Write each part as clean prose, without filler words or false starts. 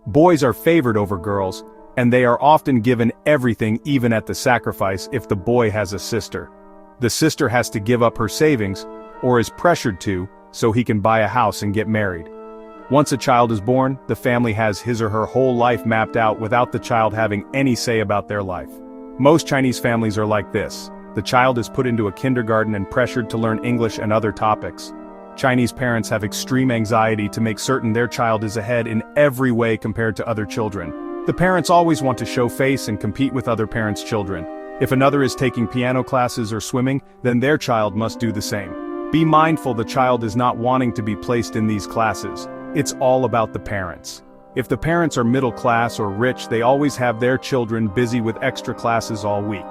Boys are favored over girls, and they are often given everything, even at the sacrifice if the boy has a sister. The sister has to give up her savings, or is pressured to, so he can buy a house and get married. Once a child is born, the family has his or her whole life mapped out without the child having any say about their life. Most Chinese families are like this. The child is put into a kindergarten and pressured to learn English and other topics. Chinese parents have extreme anxiety to make certain their child is ahead in every way compared to other children. The parents always want to show face and compete with other parents' children. If another is taking piano classes or swimming, then their child must do the same. Be mindful the child is not wanting to be placed in these classes. It's all about the parents. If the parents are middle class or rich, they always have their children busy with extra classes all week.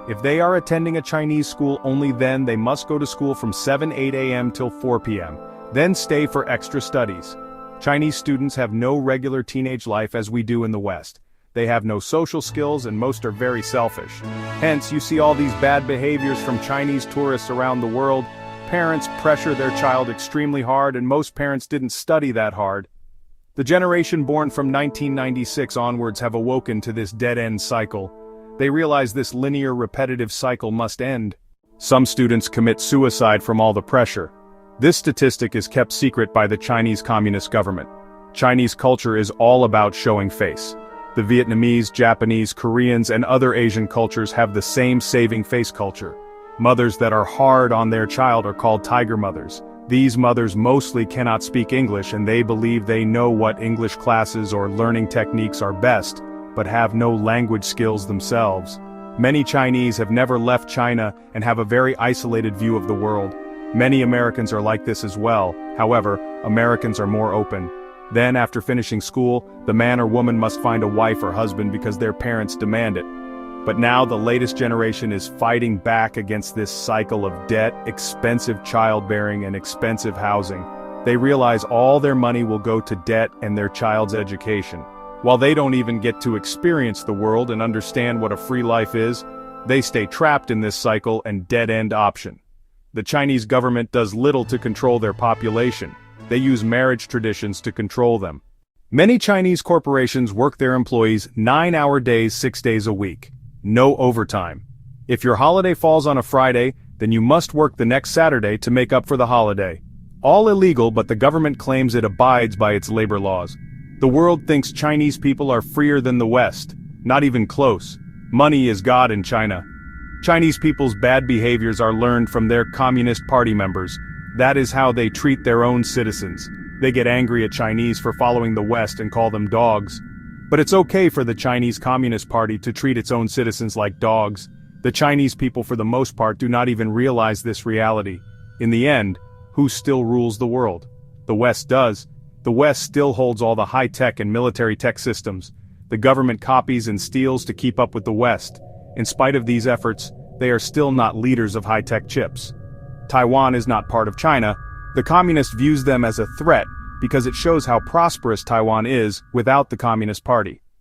If they are attending a Chinese school, only then they must go to school from 8 a.m. till 4 p.m., then stay for extra studies. Chinese students have no regular teenage life as we do in the West. They have no social skills and most are very selfish. Hence, you see all these bad behaviors from Chinese tourists around the world. Parents pressure their child extremely hard, and most parents didn't study that hard. The generation born from 1996 onwards have awoken to this dead-end cycle. They realize this linear repetitive cycle must end. Some students commit suicide from all the pressure. This statistic is kept secret by the Chinese Communist government. Chinese culture is all about showing face. The Vietnamese, Japanese, Koreans, and other Asian cultures have the same saving face culture. Mothers that are hard on their child are called tiger mothers. These mothers mostly cannot speak English and they believe they know what English classes or learning techniques are best, but have no language skills themselves. Many Chinese have never left China and have a very isolated view of the world. Many Americans are like this as well. However, Americans are more open. Then, after finishing school, the man or woman must find a wife or husband because their parents demand it. But now the latest generation is fighting back against this cycle of debt, expensive childbearing, and expensive housing. They realize all their money will go to debt and their child's education. While they don't even get to experience the world and understand what a free life is, they stay trapped in this cycle and dead-end option. The Chinese government does little to control their population. They use marriage traditions to control them. Many Chinese corporations work their employees 9-hour days 6 days a week. No overtime. If your holiday falls on a Friday, then you must work the next Saturday to make up for the holiday. All illegal, but the government claims it abides by its labor laws. The world thinks Chinese people are freer than the West. Not even close. Money is God in China. Chinese people's bad behaviors are learned from their Communist Party members. That is how they treat their own citizens. They get angry at Chinese for following the West and call them dogs. But it's okay for the Chinese Communist Party to treat its own citizens like dogs. The Chinese people for the most part do not even realize this reality. In the end, who still rules the world? The West does. The West still holds all the high-tech and military tech systems. The government copies and steals to keep up with the West. In spite of these efforts, they are still not leaders of high-tech chips. Taiwan is not part of China. The communist views them as a threat because it shows how prosperous Taiwan is without the Communist Party.